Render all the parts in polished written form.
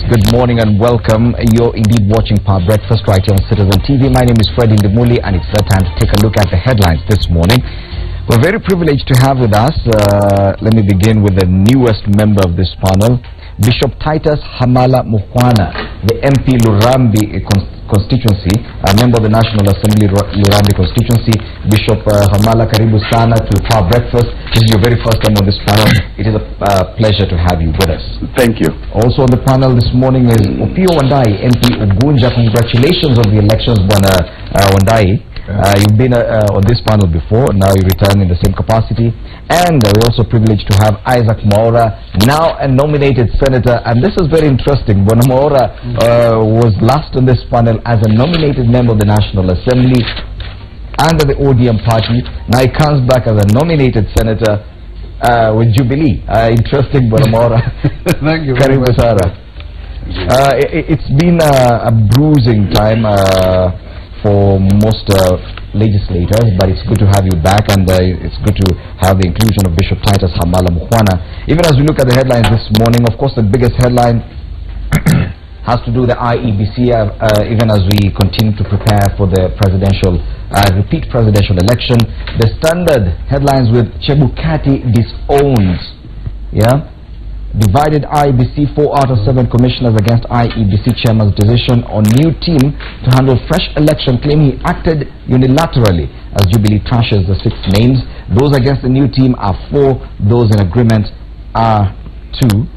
Good morning and welcome. You're indeed watching Power Breakfast right here on Citizen TV. My name is Freddy Ndimuli and it's that time to take a look at the headlines this morning. We're very privileged to have with us, let me begin with the newest member of this panel, Bishop Titus Hamala Mukhwana, the MP Lurambi constituency, a member of the National Assembly Lurambi constituency. Bishop Hamala, karibu sana to Power Breakfast. This is your very first time on this panel. It is a pleasure to have you with us. Thank you. Also on the panel this morning is Opio Wandai, MP Ugunja. Congratulations on the elections, Bwana Wandai. You've been on this panel before, now you return in the same capacity. And we're also privileged to have Isaac Mwaura, now a nominated senator. And this is very interesting. Bwana Mwaura was last on this panel as a nominated member of the National Assembly under the ODM party. Now he comes back as a nominated senator with Jubilee. Interesting, Bwana Mwaura. Thank you. Karibu sana. It's been a bruising time for most legislators, but it's good to have you back, and it's good to have the inclusion of Bishop Titus Hamala Mukhwana. Even as we look at the headlines this morning, of course the biggest headline has to do with the IEBC, even as we continue to prepare for the repeat presidential election. The standard headlines with Chebukati disowned, divided IEBC, 4 out of 7 commissioners against IEBC chairman's decision on new team to handle fresh election, claim he acted unilaterally as Jubilee trashes the 6 names. Those against the new team are 4, those in agreement are 2.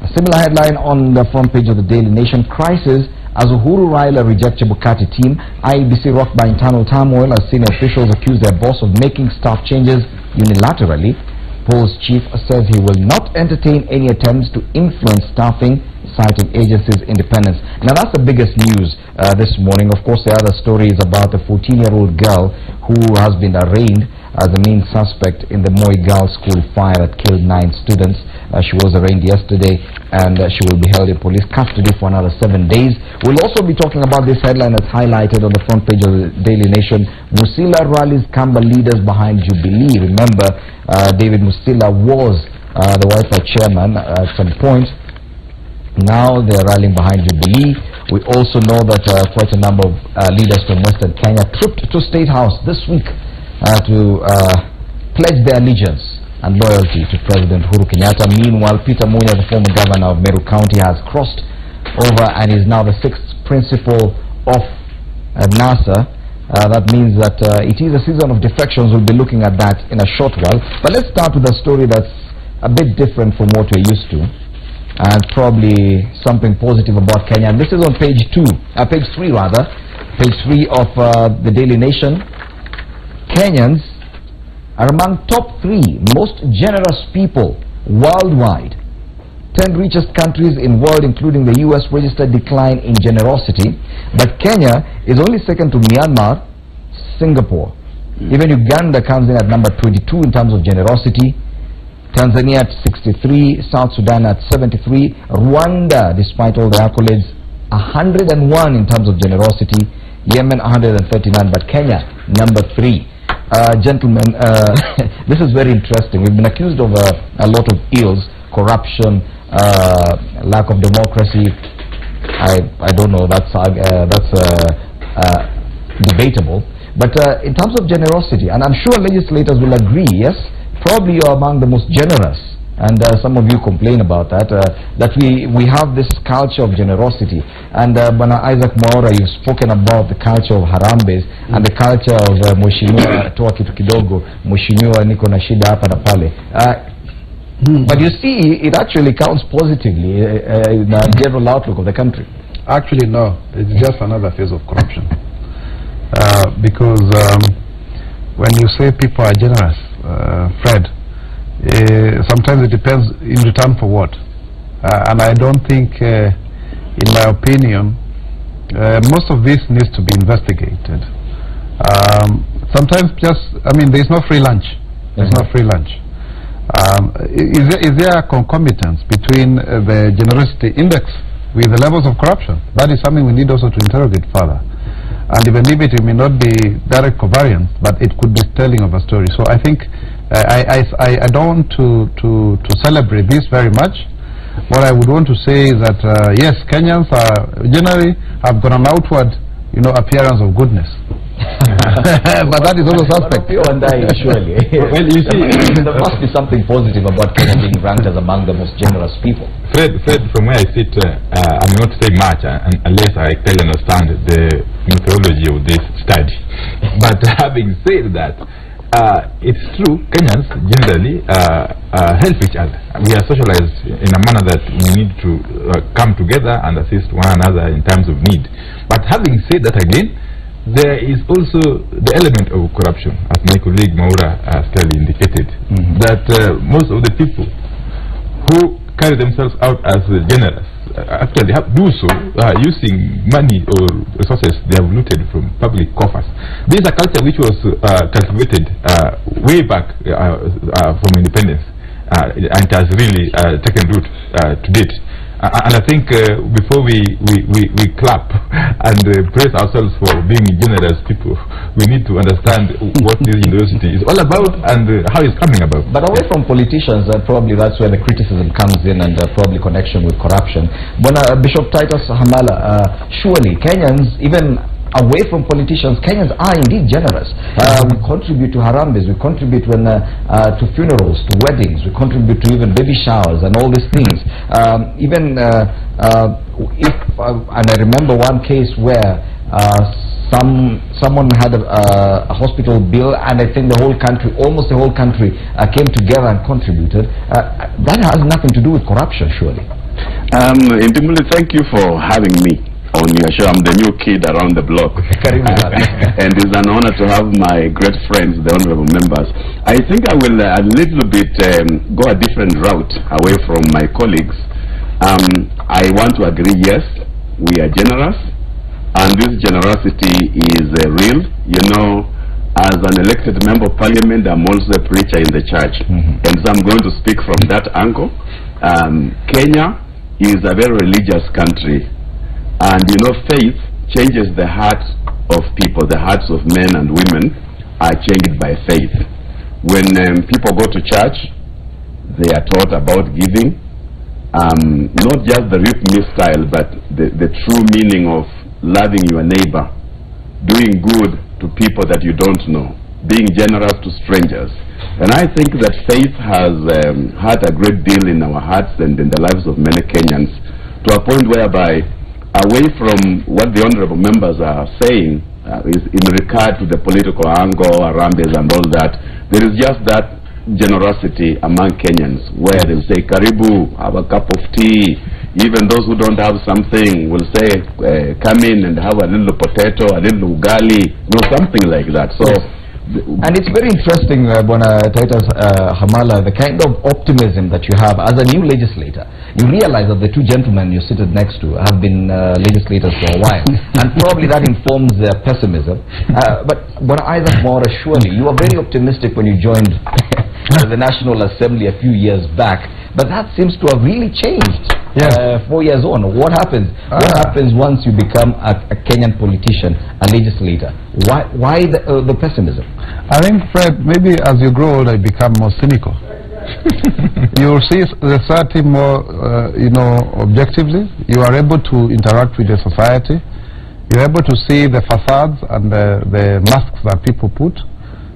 A similar headline on the front page of the Daily Nation: crisis as Uhuru Raila reject Chebukati team. IEBC rocked by internal turmoil as senior officials accuse their boss of making staff changes unilaterally. Polls chief says he will not entertain any attempts to influence staffing, citing agency's independence. Now that's the biggest news this morning. Of course, the other story is about the 14-year-old girl who has been arraigned as the main suspect in the Moi Girls School fire that killed 9 students. She was arraigned yesterday and she will be held in police custody for another 7 days. We'll also be talking about this headline that's highlighted on the front page of the Daily Nation. Musila rallies Kamba leaders behind Jubilee. Remember, David Musila was the Wi-Fi chairman at some point. Now they're rallying behind Jubilee. We also know that quite a number of leaders from Western Kenya tripped to State House this week to pledge their allegiance and loyalty to President Uhuru Kenyatta. Meanwhile, Peter Munya, the former governor of Meru County, has crossed over and is now the 6th principal of NASA. That means that it is a season of defections. We'll be looking at that in a short while. But let's start with a story that's a bit different from what we're used to, and probably something positive about Kenya. And this is on page 3 of the Daily Nation. Kenyans are among top 3 most generous people worldwide. 10 richest countries in world, including the US, registered decline in generosity, but Kenya is only second to Myanmar, Singapore. Even Uganda comes in at number 22 in terms of generosity, Tanzania at 63, South Sudan at 73, Rwanda, despite all the accolades, 101 in terms of generosity, Yemen 139, but Kenya number 3. Gentlemen, this is very interesting. We've been accused of a lot of ills: corruption, lack of democracy. I don't know, that's debatable. But in terms of generosity, and I'm sure legislators will agree, yes, probably you're among the most generous, and some of you complain about that, that we have this culture of generosity. And Bwana Isaac Mwaura, you've spoken about the culture of harambes and the culture of mheshimiwa toa kitu kidogo, mheshimiwa niko na shida hapa na pale. But you see, it actually counts positively in the general outlook of the country. Actually, no. It's just another phase of corruption. Because when you say people are generous, Fred, sometimes it depends in return for what. And I don't think, in my opinion, most of this needs to be investigated. Sometimes there's no free lunch. There's no free lunch. Is there a concomitance between the generosity index with the levels of corruption? That is something we need also to interrogate further. And even if it may not be direct covariance, but it could be telling of a story. So I think I don't want to celebrate this very much, What I would want to say is that yes, Kenyans are generally have got an outward, appearance of goodness. But that is also suspect. You and I, surely. Well, you see, there must be something positive about Kenya being ranked as among the most generous people. Fred, from where I sit, I'm not saying much unless I clearly understand the methodology of this study. But having said that, it's true, Kenyans generally help each other. We are socialized in a manner that we need to come together and assist one another in times of need. But having said that again, there is also the element of corruption, as my colleague Maura has clearly indicated, that most of the people who carry themselves out as generous actually do so using money or resources they have looted from public coffers. This is a culture which was cultivated way back from independence, and has really taken root to date. And I think before we clap and praise ourselves for being generous people, we need to understand what this university is all about and how it's coming about. But away from politicians, probably that's where the criticism comes in, and probably connection with corruption. But Bishop Titus Hamala, surely Kenyans, even away from politicians, Kenyans are indeed generous. We contribute to harambes, we contribute to funerals, to weddings, we contribute to even baby showers and all these things. And I remember one case where someone had a hospital bill, and I think the whole country, almost the whole country, came together and contributed. That has nothing to do with corruption, surely. Intimuli, thank you for having me on your show. I'm the new kid around the block. And it's an honor to have my great friends, the honorable members. I think I will a little bit go a different route away from my colleagues. I want to agree, yes, we are generous, and this generosity is real. As an elected member of parliament, I'm also a preacher in the church. And so I'm going to speak from that angle. Kenya is a very religious country. And faith changes the hearts of people. The hearts of men and women are changed by faith. When people go to church, they are taught about giving, not just the rip me style, but the true meaning of loving your neighbor, doing good to people that you don't know, being generous to strangers. And I think that faith has had a great deal in our hearts and in the lives of many Kenyans, to a point whereby, away from what the honorable members are saying is in regard to the political angle, harambes and all that, there is just that generosity among Kenyans where they'll say, Karibu, have a cup of tea. Even those who don't have something will say, come in and have a little potato, a little ugali, something like that. So. And it's very interesting, Titus Hamala, the kind of optimism that you have as a new legislator. You realize that the two gentlemen you're seated next to have been legislators for a while, and probably that informs their pessimism. But either Maura, surely you were very optimistic when you joined the National Assembly a few years back, but that seems to have really changed 4 years on. What happens? What happens once you become a Kenyan politician, a legislator? Why the pessimism? I think, Fred, maybe as you grow older, you become more cynical. You see the society more, objectively. You are able to interact with the society. You're able to see the facades and the masks that people put,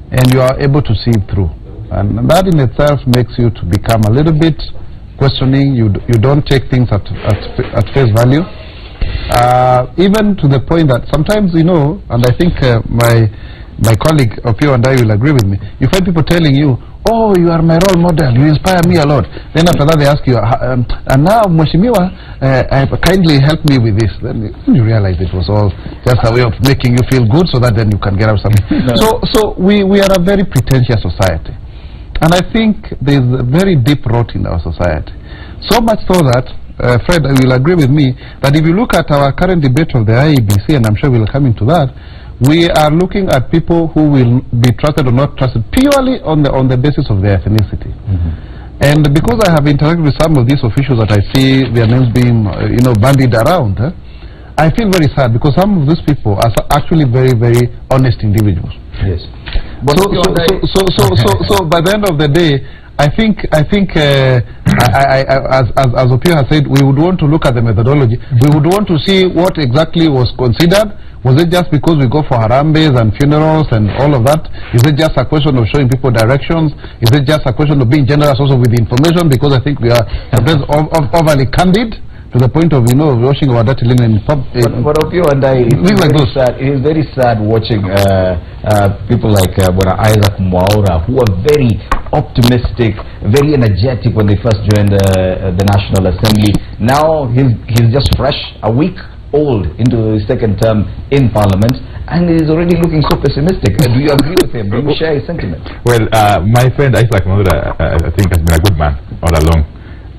and you are able to see through. And that in itself makes you to become a little bit questioning. You don't take things at face value. Even to the point that sometimes, and I think my colleague Opio and I will agree with me, you find people telling you, oh, you are my role model, you inspire me a lot. Then after that they ask you, and now Mheshimiwa, kindly help me with this. Then you realize it was all just a way of making you feel good so that then you can get out something. So we are a very pretentious society. And I think there's a very deep rot in our society. So much so that, Fred will agree with me, that if you look at our current debate of the IEBC, and I'm sure we'll come into that, we are looking at people who will be trusted or not trusted purely on the basis of their ethnicity. And because I have interacted with some of these officials that I see their names being, bandied around, I feel very sad, because some of these people are actually very, very honest individuals. Yes. So by the end of the day, I think as Opio has said, we would want to look at the methodology. We would want to see what exactly was considered. Was it just because we go for harambes and funerals and all of that? Is it just a question of showing people directions? Is it just a question of being generous also with the information? Because I think we are overly candid to the point of, washing our dirty linen in But Opio and I, it is very sad watching people like Isaac Mwaura, who are very optimistic, very energetic when they first joined the National Assembly. Now he's just fresh, a week old into his second term in Parliament, and he's already looking so pessimistic. Do you agree with him? Do you share his sentiment? Well, my friend Isaac Mwaura, I think, has been a good man all along.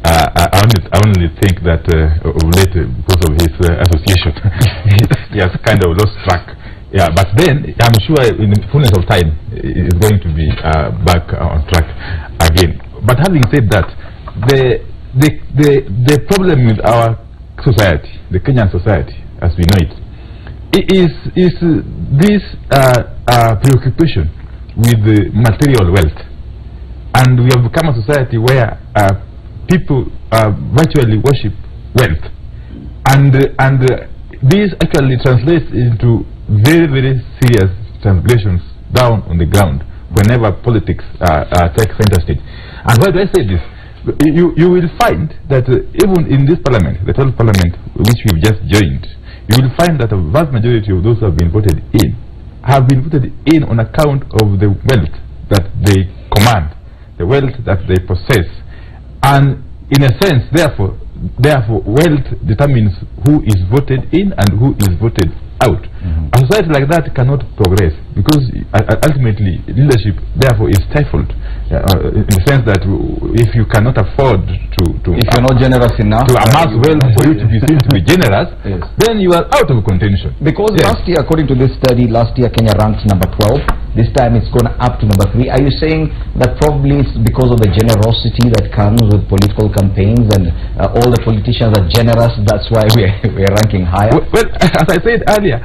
I only think that of late, because of his association, he has kind of lost track. Yeah, but then I'm sure in the fullness of time is going to be back on track again. But having said that, the problem with our society, the Kenyan society as we know it, is this preoccupation with the material wealth, and we have become a society where people virtually worship wealth, and this actually translates into very, very serious translations down on the ground whenever politics take center stage. And why do I say this? You will find that even in this parliament, the 12th parliament which we've just joined, you will find that a vast majority of those who have been voted in on account of the wealth that they command, the wealth that they possess. And in a sense, therefore, wealth determines who is voted in and who is voted out. A society like that cannot progress because ultimately leadership therefore is stifled in the sense that if you cannot afford to if you're not generous enough to amass wealth for you to be seen to be generous, then you are out of contention. Because last year, according to this study, Kenya ranked number 12. This time it's gone up to number 3. Are you saying that probably it's because of the generosity that comes with political campaigns and all the politicians are generous, that's why we're ranking higher? Well, as I said earlier,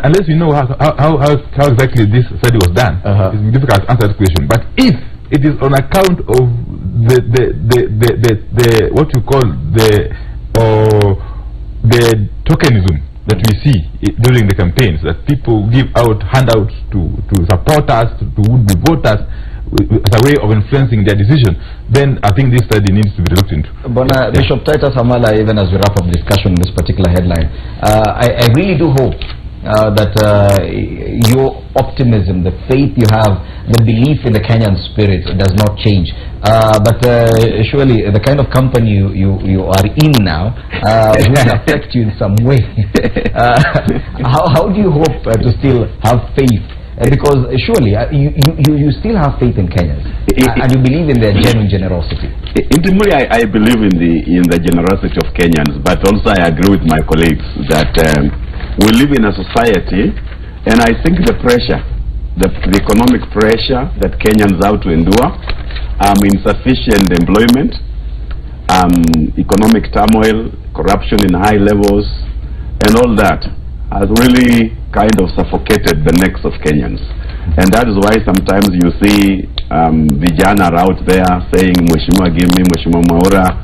unless we know how exactly this study was done, it's difficult to answer that question. But if it is on account of the what you call the tokenism that we see during the campaigns, that people give out handouts to supporters, to would-be voters, as a way of influencing their decision, then I think this study needs to be looked into. Bishop Titus Hamala, even as we wrap up discussion on this particular headline, I really do hope that your optimism, the faith you have, the belief in the Kenyan spirit does not change. But surely the kind of company you are in now will affect you in some way. How do you hope to still have faith? Because surely you still have faith in Kenyans and you believe in their genuine generosity. Intimately, I believe in the generosity of Kenyans, but also I agree with my colleagues that we live in a society, and I think the pressure, the economic pressure that Kenyans have to endure, insufficient employment, economic turmoil, corruption in high levels, and all that has really kind of suffocated the necks of Kenyans. And that is why sometimes you see vijana are out there saying, Mheshimiwa, give me, Mheshimiwa Mwaura,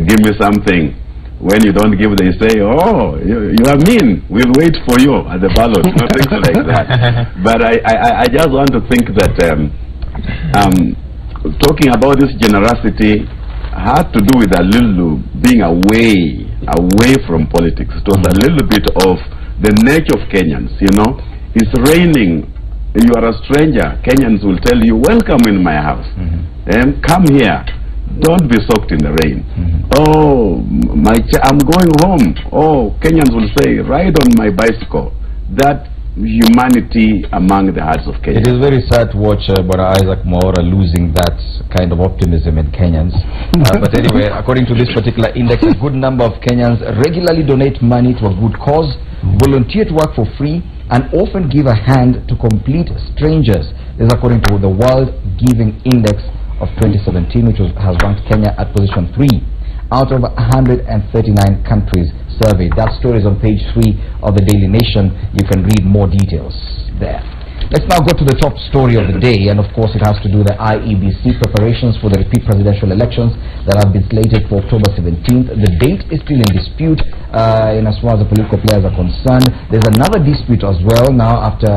give me something. When you don't give, they say, oh, you are mean, we'll wait for you at the ballot, things like that. But I just want to think that talking about this generosity had to do with a little being away from politics. It was a little bit of the nature of Kenyans, It's raining, you are a stranger, Kenyans will tell you, welcome in my house, come here, don't be soaked in the rain. Oh, I'm going home. Oh, Kenyans will say, ride on my bicycle. That humanity among the hearts of Kenyans. It is very sad to watch Isaac Mwaura losing that kind of optimism in Kenyans. But anyway, according to this particular index, a good number of Kenyans regularly donate money to a good cause, volunteer to work for free, and often give a hand to complete strangers. This is according to the World Giving Index of 2017, which has ranked Kenya at position 3 out of 139 countries surveyed. That story is on page 3 of the Daily Nation. You can read more details there. Let's now go to the top story of the day, and of course it has to do with the IEBC preparations for the repeat presidential elections that have been slated for October 17th. The date is still in dispute in as far as the political players are concerned. There's another dispute as well now after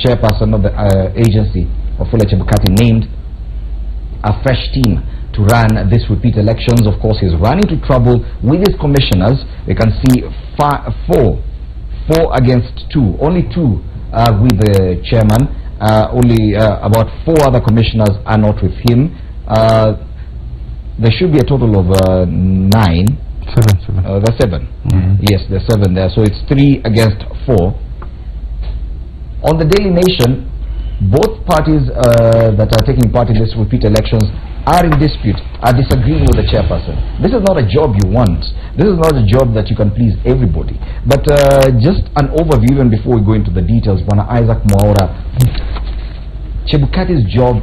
chairperson of the agency, Wafula Chebukati, named a fresh team to run this repeat elections. Of course, he's run into trouble with his commissioners. We can see four against two, only two with the chairman. Only about 4 other commissioners are not with him. There should be a total of 9. Seven. There's 7. Yes, there's 7 there. So it's 3 against 4. On the Daily Nation, both parties that are taking part in this repeat elections are in dispute, are disagreeing with the chairperson. This is not a job you want. This is not a job that you can please everybody. But just an overview, even before we go into the details, Bwana Isaac Mwaura, Chebukati's job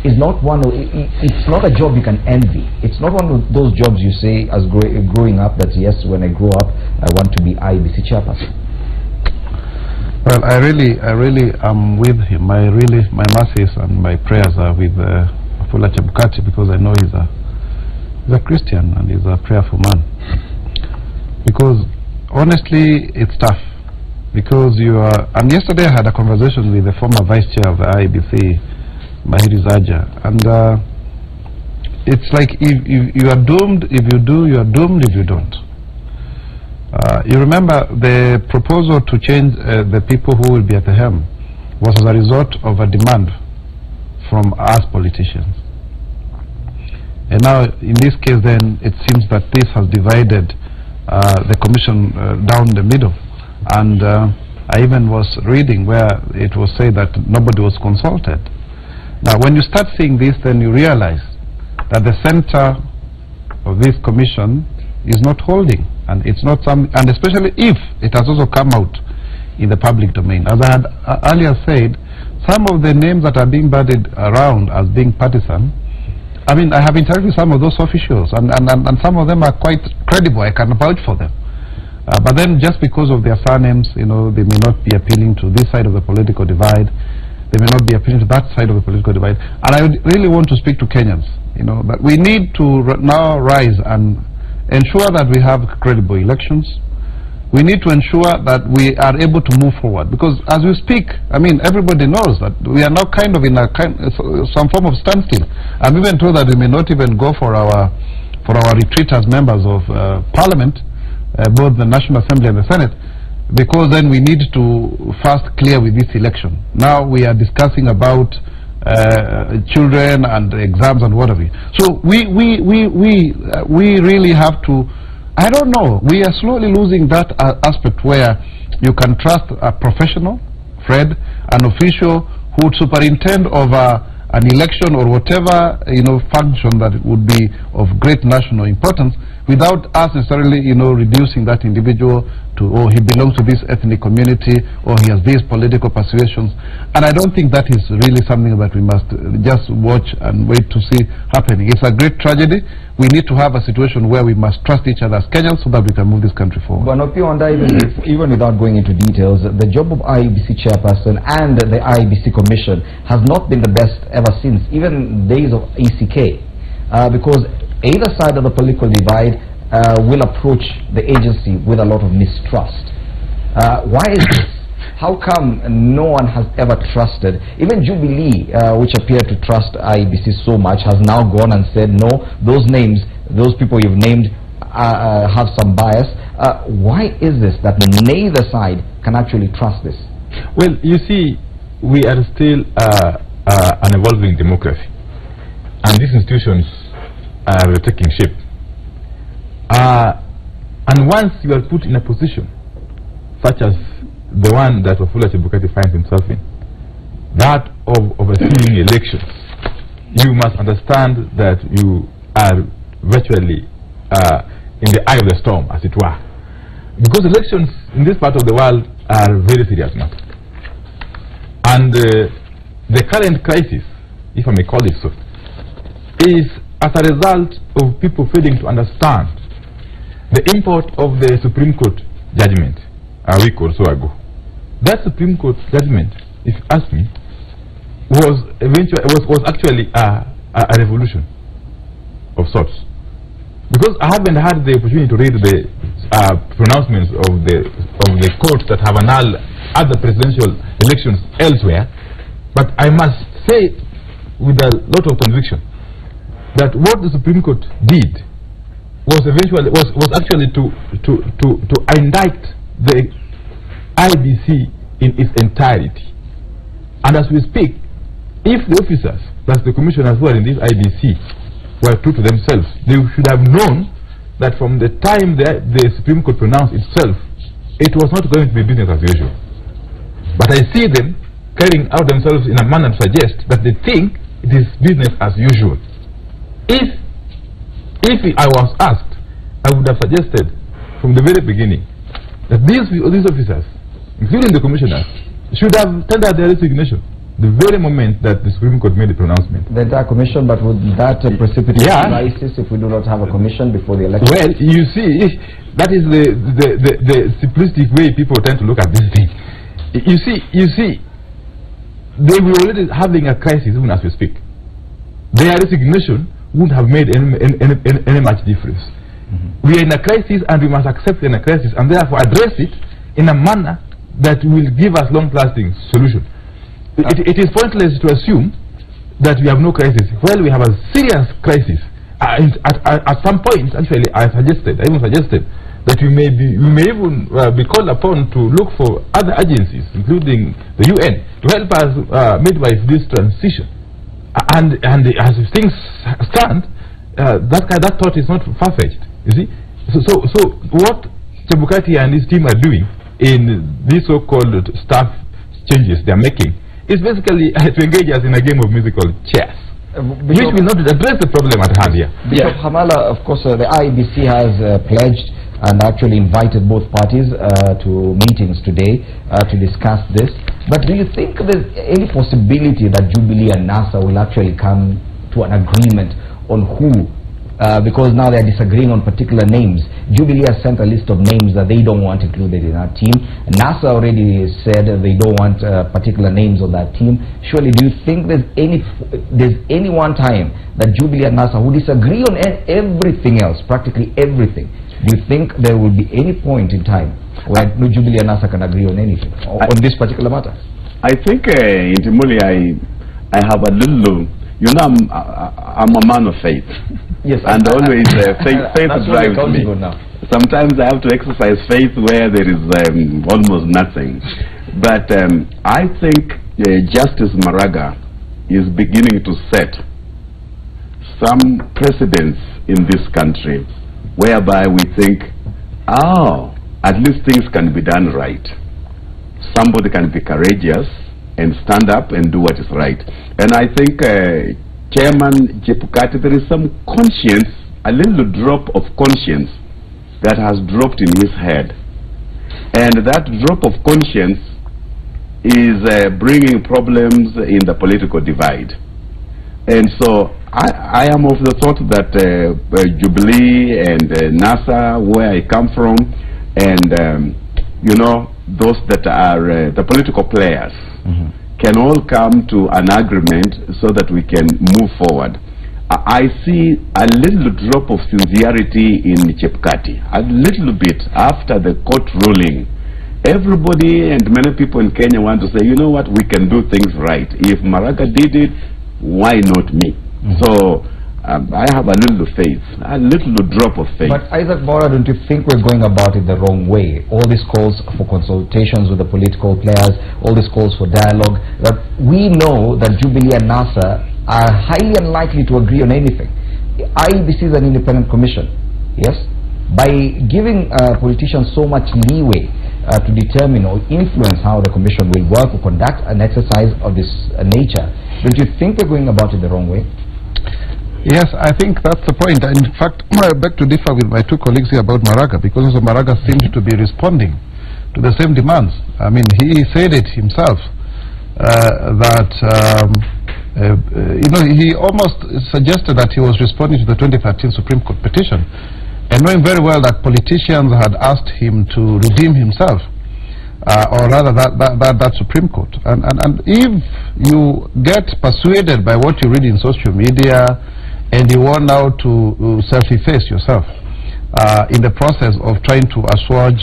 is not one of, it's not a job you can envy. It's not one of those jobs you say as growing up that yes, when I grow up, I want to be IEBC chairperson. Well, I really am with him. My mercies and my prayers are with Wafula Chebukati, because I know he's a Christian and he's a prayerful man. Because honestly, it's tough. Because you are, and yesterday I had a conversation with the former vice chair of the IEBC, Mahiri Zaja, and it's like if you are doomed if you do, you are doomed if you don't. You remember the proposal to change the people who will be at the helm was as a result of a demand from us politicians. And now in this case then it seems that this has divided the commission down the middle. And I even was reading where it was said that nobody was consulted. Now when you start seeing this, then you realize that the center of this commission is not holding, and it's not some, and especially if it has also come out in the public domain. As I had earlier said, some of the names that are being bandied around as being partisan, I mean, I have interacted with some of those officials, and some of them are quite credible. I can vouch for them. But then just because of their surnames, you know, they may not be appealing to this side of the political divide. They may not be appealing to that side of the political divide. And I would really want to speak to Kenyans, you know, that we need to now rise and ensure that we have credible elections. We need to ensure that we are able to move forward, because as we speak, I mean, everybody knows that we are now kind of in some form of standstill. I'm even told that we may not even go for our retreat as members of Parliament, both the National Assembly and the Senate, because then we need to first clear with this election. Now we are discussing about children and exams and whatever. So we really have to, I don't know, we are slowly losing that aspect where you can trust a professional, Fred, an official who would superintend over an election or whatever, you know, function that would be of great national importance, without us necessarily, you know, reducing that individual to, oh, he belongs to this ethnic community, or he has these political persuasions. And I don't think that is really something that we must just watch and wait to see happening. It's a great tragedy. We need to have a situation where we must trust each other as Kenyans so that we can move this country forward. But even without going into details, the job of IEBC chairperson and the IEBC commission has not been the best ever since, even days of ECK, because either side of the political divide will approach the agency with a lot of mistrust. Why is this? How come no one has ever trusted? Even Jubilee, which appeared to trust IEBC so much, has now gone and said, no, those names, those people you've named have some bias. Why is this that neither side can actually trust this? Well, you see, we are still an evolving democracy, and these institutions are taking shape. And once you are put in a position such as the one that Wafula Chebukati finds himself in, that of overseeing elections, you must understand that you are virtually in the eye of the storm, as it were. Because elections in this part of the world are very serious matter. And the current crisis, if I may call it so, is as a result of people failing to understand the import of the Supreme Court judgment a week or so ago. That Supreme Court judgment if you ask me, was actually a revolution of sorts. Because I haven't had the opportunity to read the pronouncements of the courts that have annulled other presidential elections elsewhere, but I must say with a lot of conviction that what the Supreme Court did was actually to indict the IBC in its entirety. And as we speak, if the officers, plus the commissioners who are in this IBC, were true to themselves, they should have known that from the time the Supreme Court pronounced itself, it was not going to be business as usual. But I see them carrying out themselves in a manner to suggest that they think it is business as usual. If I was asked, I would have suggested from the very beginning that these officers, including the commissioners, should have tendered their resignation the very moment that the Supreme Court made the pronouncement. The entire commission, but would that precipitate crisis if we do not have a commission before the election? Well, you see, that is the simplistic way people tend to look at this thing. You see, they were already having a crisis even as we speak. Their resignation wouldn't have made any much difference. We are in a crisis and we must accept in a crisis and therefore address it in a manner that will give us long-lasting solution. It is pointless to assume that we have no crisis. Well, we have a serious crisis. At some point, actually, I even suggested that we may even be called upon to look for other agencies, including the UN, to help us midwife this transition. And as things stand, that thought is not far-fetched. You see, so what Chebukati and his team are doing in these so-called staff changes they are making is basically to engage us in a game of musical chess, which will not address the problem at hand here. Bishop Hamala, of course, the IEBC has pledged and actually invited both parties to meetings today to discuss this. But do you think there's any possibility that Jubilee and NASA will actually come to an agreement on who? Because now they're disagreeing on particular names. Jubilee has sent a list of names that they don't want included in our team. NASA already said they don't want particular names on that team. Surely, do you think there's any one time that Jubilee and NASA who disagree on everything else, practically everything? Do you think there will be any point in time where Jubilee and NASA can agree on anything, on this particular matter? I think, Intimuli, I have a little... You know, I'm a man of faith. Yes, and always faith drives me. Sometimes I have to exercise faith where there is almost nothing. But I think Justice Maraga is beginning to set some precedents in this country whereby we think, oh, at least things can be done right. Somebody can be courageous and stand up and do what is right. And I think Chairman Chebukati, there is some conscience, a little drop of conscience that has dropped in his head. And that drop of conscience is bringing problems in the political divide. And so I am of the thought that Jubilee and NASA, where I come from, and you know, those that are the political players, can all come to an agreement so that we can move forward. I see a little drop of sincerity in Chebukati, a little bit after the court ruling. Everybody and many people in Kenya want to say, you know what, we can do things right. If Maraga did it, why not me? So I have a little faith, a little drop of faith. But Isaac Bora, don't you think we're going about it the wrong way? All these calls for consultations with the political players, all these calls for dialogue, that we know that Jubilee and NASA are highly unlikely to agree on anything. IEBC is an independent commission, yes? By giving politicians so much leeway to determine or influence how the commission will work or conduct an exercise of this nature, don't you think we're going about it the wrong way? Yes, I think that's the point. In fact, I beg to differ with my two colleagues here about Maraga, because also Maraga seems to be responding to the same demands. I mean, he said it himself, that, you know, he almost suggested that he was responding to the 2013 Supreme Court petition, and knowing very well that politicians had asked him to redeem himself. or rather that Supreme Court. And if you get persuaded by what you read in social media and you want now to self-efface yourself in the process of trying to assuage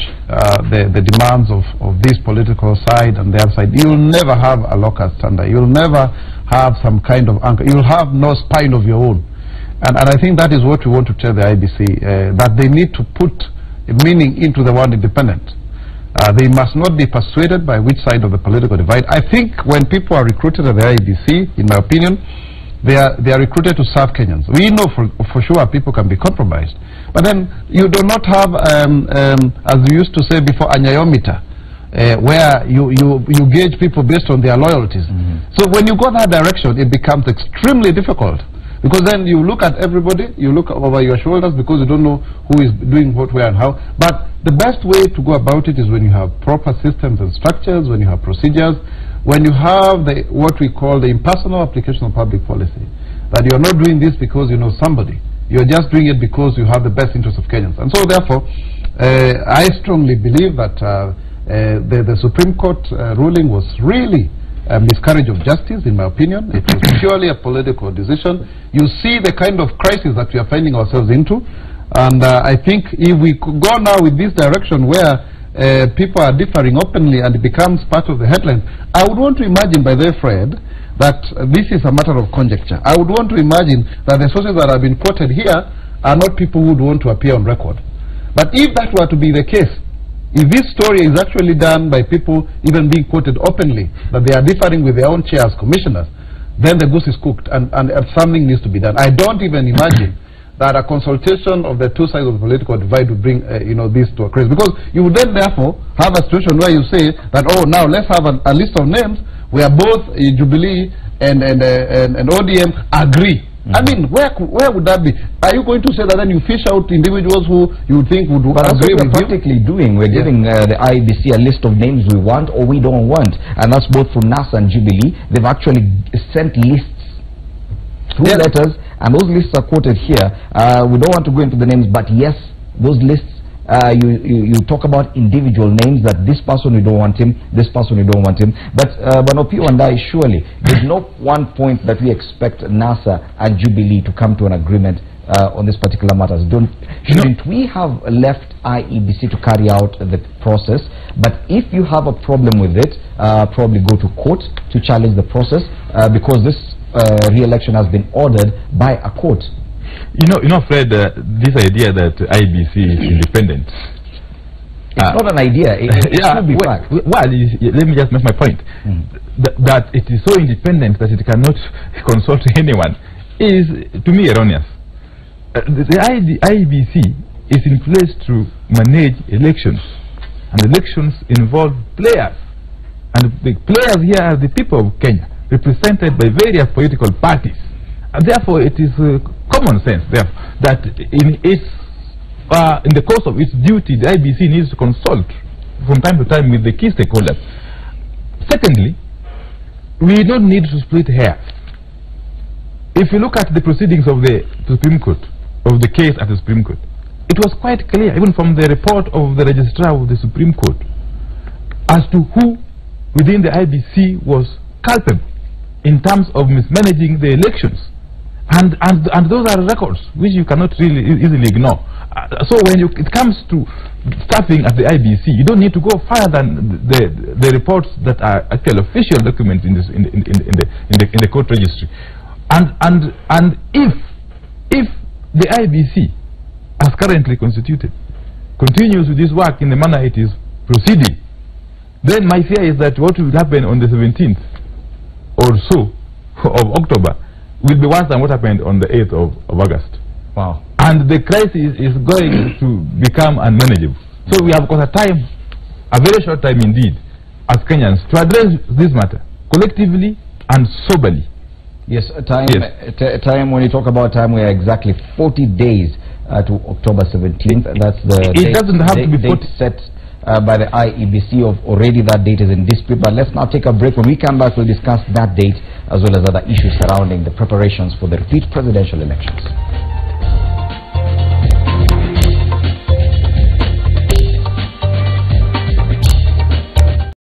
the demands of this political side and the other side, you'll never have a locus standi. You'll never have some kind of anchor. You'll have no spine of your own. And I think that is what we want to tell the IBC, that they need to put meaning into the word independent. They must not be persuaded by which side of the political divide. I think when people are recruited at the IBC, in my opinion, they are recruited to serve Kenyans. We know for sure people can be compromised. But then you do not have, as we used to say before, a nyometer, where you gauge people based on their loyalties. So when you go that direction, it becomes extremely difficult. Because then you look at everybody, you look over your shoulders because you don't know who is doing what, where and how. But the best way to go about it is when you have proper systems and structures, when you have procedures, when you have what we call the impersonal application of public policy. That you're not doing this because you know somebody. You're just doing it because you have the best interests of Kenyans. And so therefore, I strongly believe that the Supreme Court ruling was really a miscarriage of justice, in my opinion. It was purely a political decision. You see the kind of crisis that we are finding ourselves into, and I think if we could go now with this direction where people are differing openly and it becomes part of the headline, I would want to imagine, by their Fred, that this is a matter of conjecture. I would want to imagine that the sources that have been quoted here are not people who would want to appear on record. But if that were to be the case, if this story is actually done by people even being quoted openly, that they are differing with their own chairs, commissioners, then the goose is cooked and something needs to be done. I don't even imagine that a consultation of the two sides of the political divide would bring this to a crisis. Because you would then therefore have a situation where you say that, oh, now let's have a list of names where both Jubilee and ODM agree. I mean, where would that be? Are you going to say that then you fish out individuals who you think would agree with you? Practically doing. We're giving the IBC a list of names we want or we don't want, and that's both from NASA and Jubilee. They've actually sent lists through letters, and those lists are quoted here. We don't want to go into the names, but yes, those lists. You talk about individual names, that this person we don't want him, this person we don't want him. But Opio and I, surely there's no one point that we expect NASA and Jubilee to come to an agreement on this particular matters. Shouldn't we have left IEBC to carry out the process? But if you have a problem with it, probably go to court to challenge the process, because this re-election has been ordered by a court. You know, Fred, this idea that IBC is independent. It's not an idea. It should be fact. Well, let me just make my point. That it is so independent that it cannot consult anyone is, to me, erroneous. The IBC is in place to manage elections, and elections involve players, and the players here are the people of Kenya, represented by various political parties. And therefore, it is common sense that in the course of its duty, the IBC needs to consult from time to time with the key stakeholders. Secondly, we don't need to split hairs. If you look at the proceedings of the Supreme Court, of the case at the Supreme Court, it was quite clear, even from the report of the registrar of the Supreme Court, as to who within the IBC was culpable in terms of mismanaging the elections. And those are records which you cannot really easily ignore. So when it comes to staffing at the IBC, you don't need to go further than the reports that are actual official documents in the court registry. And if the IBC, as currently constituted, continues with this work in the manner it is proceeding, then my fear is that what will happen on the 17th or so of October will be worse than what happened on the 8th of August. Wow. And the crisis is going to become unmanageable. So we have got a very short time indeed, as Kenyans, to address this matter collectively and soberly. Yes, time, when you talk about time, we are exactly 40 days to October 17th. That's the date set by the IEBC of already. That date is in dispute. But let's now take a break. When we come back, we'll discuss that date as well as other issues surrounding the preparations for the repeat presidential elections.